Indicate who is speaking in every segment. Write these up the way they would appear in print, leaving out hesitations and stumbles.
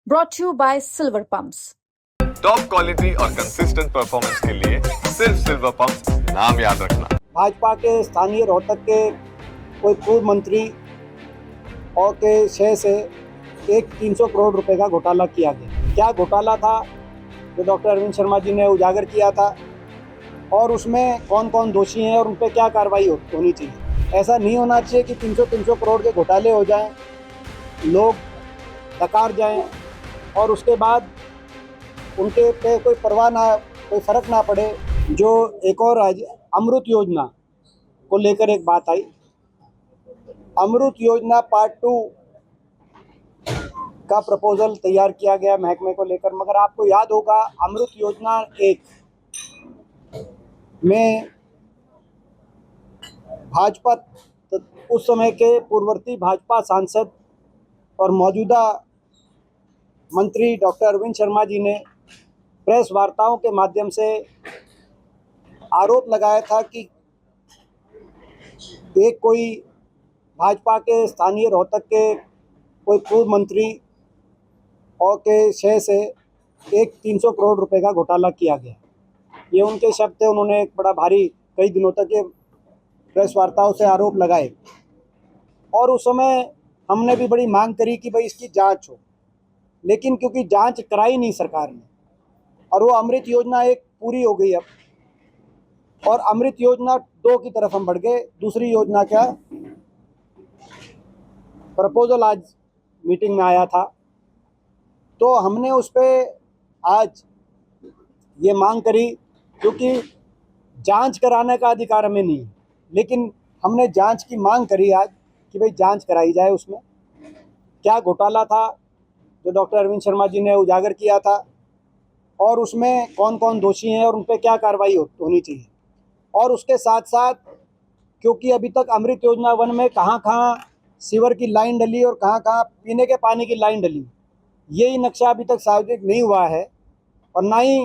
Speaker 1: brought to you by Silver Pumps.
Speaker 2: Top quality और consistent performance के लिए सिर्फ सिल्वर पंप्स नाम याद रखना।
Speaker 3: भाजपा के स्थानीय रोहतक के कोई पूर्व मंत्री और के शेयर से एक 300 करोड़ रुपए का घोटाला किया गया। क्या घोटाला था जो डॉक्टर अरविंद शर्मा जी ने उजागर किया था और उसमें कौन कौन दोषी हैं और उन पर क्या कार्रवाई होनी चाहिए। ऐसा नहीं होना चाहिए कि 300 करोड़ के घोटाले हो जाएं, लोग डकार जाएं और उसके बाद उनके पे कोई परवाह ना, कोई फ़र्क ना पड़े। जो एक और अमृत योजना को लेकर एक बात आई, अमृत योजना पार्ट 2 का प्रपोजल तैयार किया गया महकमे को लेकर, मगर आपको याद होगा अमृत योजना 1 में भाजपा उस समय के पूर्ववर्ती भाजपा सांसद और मौजूदा मंत्री डॉक्टर अरविंद शर्मा जी ने प्रेस वार्ताओं के माध्यम से आरोप लगाया था कि एक कोई भाजपा के स्थानीय रोहतक के कोई पूर्व मंत्री और के शेयर से एक 300 करोड़ रुपए का घोटाला किया गया। ये उनके शब्द थे। उन्होंने एक बड़ा भारी कई दिनों तक ये प्रेस वार्ताओं से आरोप लगाए और उस समय हमने भी बड़ी मांग करी कि भाई इसकी जांच हो, लेकिन क्योंकि जांच कराई नहीं सरकार ने और वो अमृत योजना 1 पूरी हो गई अब, और अमृत योजना 2 की तरफ हम बढ़ गए। दूसरी योजना क्या प्रपोजल आज मीटिंग में आया था, तो हमने उस पर आज ये मांग करी, क्योंकि जांच कराने का अधिकार हमें नहीं है, लेकिन हमने जांच की मांग करी आज कि भाई जांच कराई जाए उसमें क्या घोटाला था जो डॉक्टर अरविंद शर्मा जी ने उजागर किया था और उसमें कौन कौन दोषी हैं और उन पर क्या कार्रवाई होनी चाहिए। और उसके साथ साथ क्योंकि अभी तक अमृत योजना 1 में कहाँ सीवर की लाइन डली और कहाँ पीने के पानी की लाइन डली, यही नक्शा अभी तक सार्वजनिक नहीं हुआ है और ना ही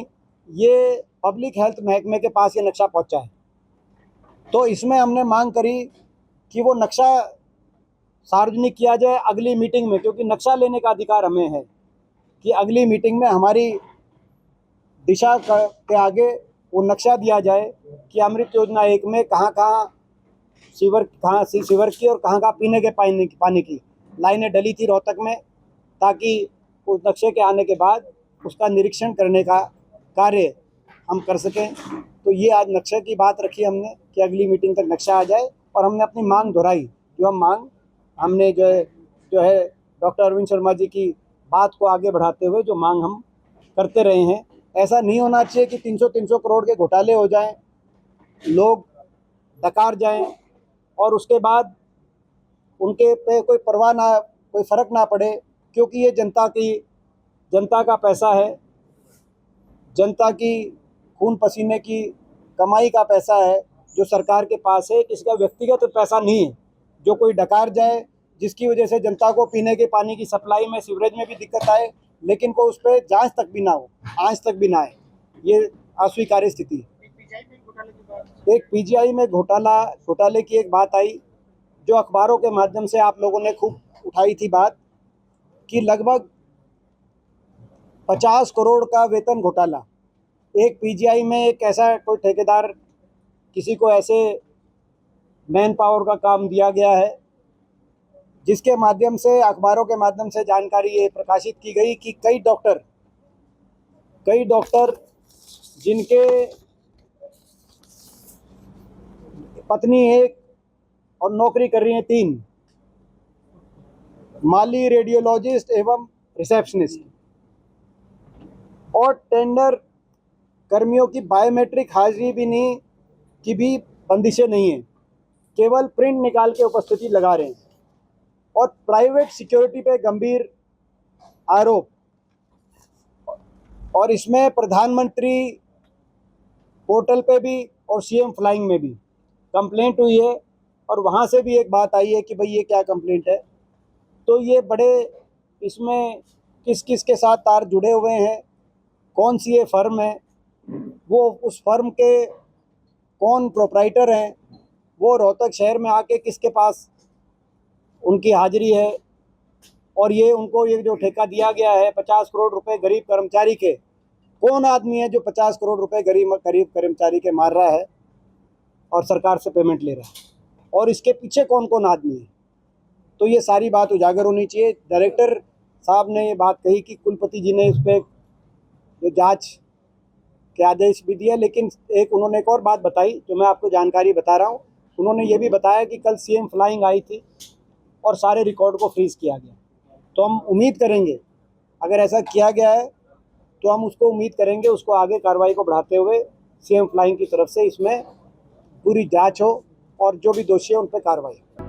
Speaker 3: ये पब्लिक हेल्थ महकमे के पास ये नक्शा पहुंचा है। तो इसमें हमने मांग करी कि वो नक्शा सार्वजनिक किया जाए अगली मीटिंग में, क्योंकि नक्शा लेने का अधिकार हमें है कि अगली मीटिंग में हमारी दिशा के आगे वो नक्शा दिया जाए कि अमृत योजना 1 में कहाँ सीवर की और कहाँ पीने के पानी की लाइनें डली थी रोहतक में, ताकि उस नक्शे के आने के बाद उसका निरीक्षण करने का कार्य हम कर सकें। तो ये आज नक्शे की बात रखी हमने कि अगली मीटिंग तक नक्शा आ जाए और हमने अपनी मांग दोहराई। जो हम मांग हमने जो है डॉक्टर अरविंद शर्मा जी की बात को आगे बढ़ाते हुए जो मांग हम करते रहे हैं। ऐसा नहीं होना चाहिए कि 300 करोड़ के घोटाले हो जाएं, लोग डकार जाएं और उसके बाद उनके पे कोई परवाह ना, कोई फ़र्क ना पड़े, क्योंकि ये जनता का पैसा है, जनता की खून पसीने की कमाई का पैसा है जो सरकार के पास है। किसी का व्यक्तिगत पैसा नहीं है जो कोई डकार जाए, जिसकी वजह से जनता को पीने के पानी की सप्लाई में, सीवरेज में भी दिक्कत आए, लेकिन को उस पर जांच तक भी ना हो, आज तक भी ना आए। ये अस्वीकार्य स्थिति है। एक पीजीआई में घोटाले की एक बात आई जो अखबारों के माध्यम से आप लोगों ने खूब उठाई थी बात, कि लगभग 50 करोड़ का वेतन घोटाला। एक पीजीआई में एक ऐसा कोई ठेकेदार, किसी को ऐसे मैन पावर का काम दिया गया है जिसके माध्यम से अखबारों के माध्यम से जानकारी ये प्रकाशित की गई कि कई डॉक्टर जिनके पत्नी 1 और नौकरी कर रही हैं 3, माली, रेडियोलॉजिस्ट एवं रिसेप्शनिस्ट, और टेंडर कर्मियों की बायोमेट्रिक हाजिरी भी नहीं की भी बंदिशें नहीं हैं, केवल प्रिंट निकाल के उपस्थिति लगा रहे हैं। और प्राइवेट सिक्योरिटी पे गंभीर आरोप, और इसमें प्रधानमंत्री पोर्टल पे भी और सीएम फ्लाइंग में भी कंप्लेंट हुई है और वहाँ से भी एक बात आई है कि भाई ये क्या कंप्लेंट है। तो ये बड़े इसमें किस किस के साथ तार जुड़े हुए हैं, कौन सी ये फर्म है, वो उस फर्म के कौन प्रोप्राइटर हैं, वो रोहतक शहर में आके किसके पास उनकी हाजिरी है, और ये उनको ये जो ठेका दिया गया है 50 करोड़ रुपए गरीब कर्मचारी के, कौन आदमी है जो 50 करोड़ रुपए गरीब कर्मचारी के मार रहा है और सरकार से पेमेंट ले रहा है, और इसके पीछे कौन कौन आदमी है? तो ये सारी बात उजागर होनी चाहिए। डायरेक्टर साहब ने ये बात कही कि कुलपति जी ने इस पर जो जांच के आदेश भी दिए, लेकिन उन्होंने एक और बात बताई जो मैं आपको जानकारी बता रहा हूँ। उन्होंने ये भी बताया कि कल सीएम फ्लाइंग आई थी और सारे रिकॉर्ड को फ्रीज किया गया। तो हम उम्मीद करेंगे, अगर ऐसा किया गया है तो हम उसको उम्मीद करेंगे उसको आगे कार्रवाई को बढ़ाते हुए सीएम फ्लाइंग की तरफ से इसमें पूरी जांच हो और जो भी दोषी है उन पर कार्रवाई हो।